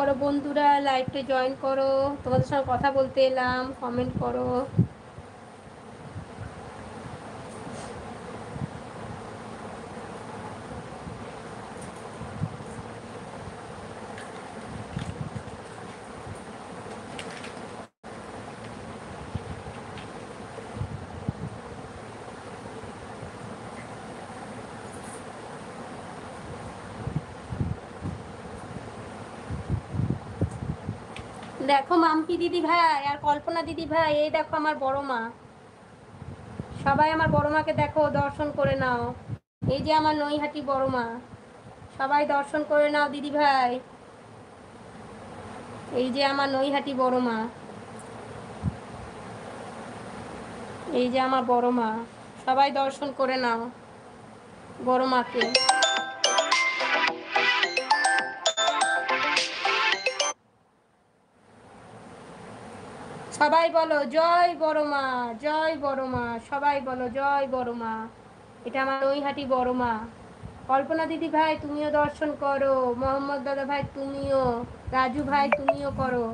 করো বন্ধুরা, লাইভে জয়েন করো, তোমাদের সঙ্গে কথা বলতে এলাম, কমেন্ট করো। দেখো মাম্পি দিদি ভাই আর কল্পনা দিদি ভাই, এই দেখো আমার বড় মা। সবাই আমার বড় মাকে দেখো, দর্শন করে নাও। এই যে আমার নৈহাটি বড় মা, সবাই দর্শন করে নাও দিদি ভাই। এই যে আমার নৈহাটি বড় মা, এই যে আমার বড় মা, সবাই দর্শন করে নাও বড় মাকে। সবাই বলো জয় বড় মা, জয় বড় মা, সবাই বলো জয় বড় মা। এটা আমার নৈহাটি বড় মা। কল্পনা দিদি ভাই তুমিও দর্শন করো, মোহাম্মদ দাদা ভাই তুমিও, রাজু ভাই তুমিও করো।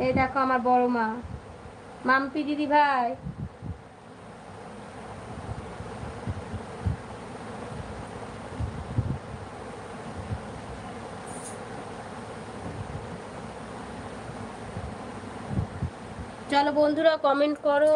এই দেখো আমার বড় মা, মাম্পি দিদি ভাই। চলো বন্ধুরা কমেন্ট করো।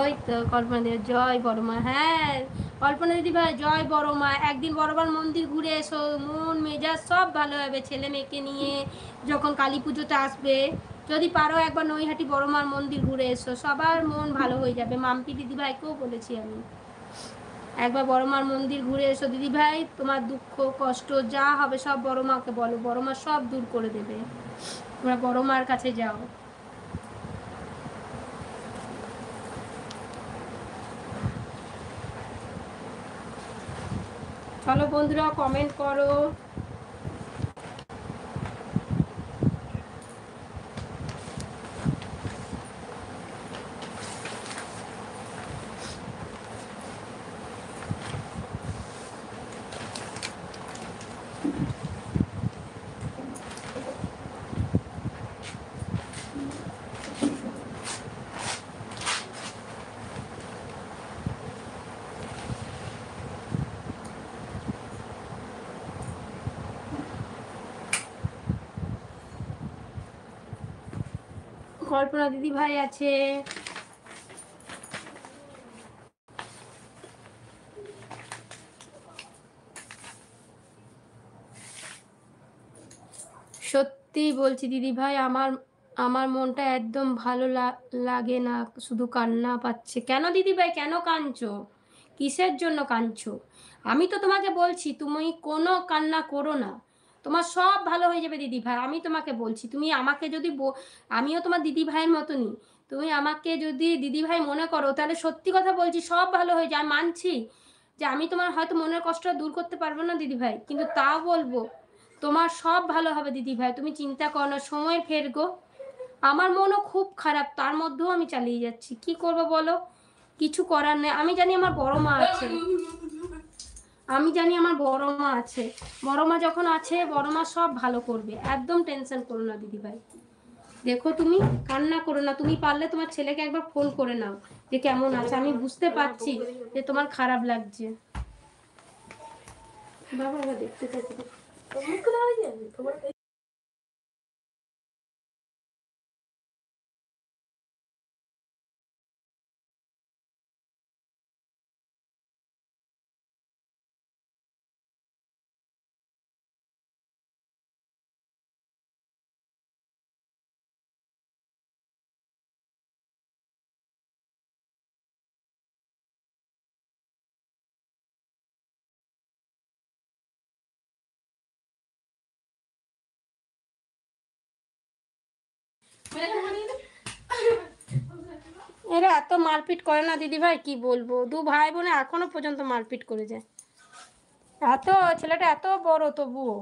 ওই তো কল্পনা দিদি জয় বড় মা। হ্যাঁ কল্পনা দিদি ভাই জয় বড় মা। একদিন বড়বার মন্দির ঘুরে এসো, মন মেজাজ সব ভালো হবে ছেলে মেয়েকে নিয়ে। যখন কালী পুজোতে আসবে, যদি পারো একবার নৈহাটি বড় মার মন্দির ঘুরে এসো, সবার মন ভালো হয়ে যাবে। মাম্পি দিদি ভাইকেও বলেছি আমি, একবার বড় মার মন্দির ঘুরে এসো দিদি ভাই। তোমার দুঃখ কষ্ট যা হবে সব বড় মাকে বলো, বড় মা সব দূর করে দেবে। তোমরা বড় মার কাছে যাও। চলো বন্ধুরা কমেন্ট করো। কল্পনা দিদি ভাই আছে, সত্যি বলছি দিদি ভাই, আমার আমার মনটা একদম ভালো লাগে না, শুধু কান্না পাচ্ছে। কেন দিদি ভাই, কেন কাঁদছো? কিসের জন্য কাঁদছো? আমি তো তোমাকে বলছি তুমি কোনো কান্না করো না, তোমার সব ভালো হয়ে যাবে দিদি ভাই। আমি তোমাকে বলছি, তুমি আমাকে যদি আমিও তোমার দিদি ভাইয়ের মতনই, তুমি আমাকে যদি দিদি ভাই মনে করো, তাহলে সত্যি কথা বলছি সব ভালো হয়ে যায়। আমি মানছি যে আমি তোমার হয়তো মনের কষ্টটা দূর করতে পারবো না দিদি ভাই, কিন্তু তাও বলবো তোমার সব ভালো হবে দিদি ভাই। তুমি চিন্তা করো না, সময় ফেরগো। আমার মনও খুব খারাপ, তার মধ্যেও আমি চালিয়ে যাচ্ছি। কি করবো বলো, কিছু করার নেই। আমি জানি আমার বড় মা আছে, আমি জানি আমার বড় মা আছে। বড় মা যখন আছে, বড় মা সব ভালো করবে, একদম টেনশন করো না দিদি ভাই। দেখো তুমি কান্না করো না, তুমি পারলে তোমার ছেলেকে একবার ফোন করে নাও যে কেমন আছে। আমি বুঝতে পারছি যে তোমার খারাপ লাগছে। বাবা দেখতে থাকো। এরা এত মারপিট করে না দিদি ভাই, কি বলবো, দু ভাই বোনে এখনো পর্যন্ত মারপিট করে যায়। এত ছেলেটা এত বড় তবুও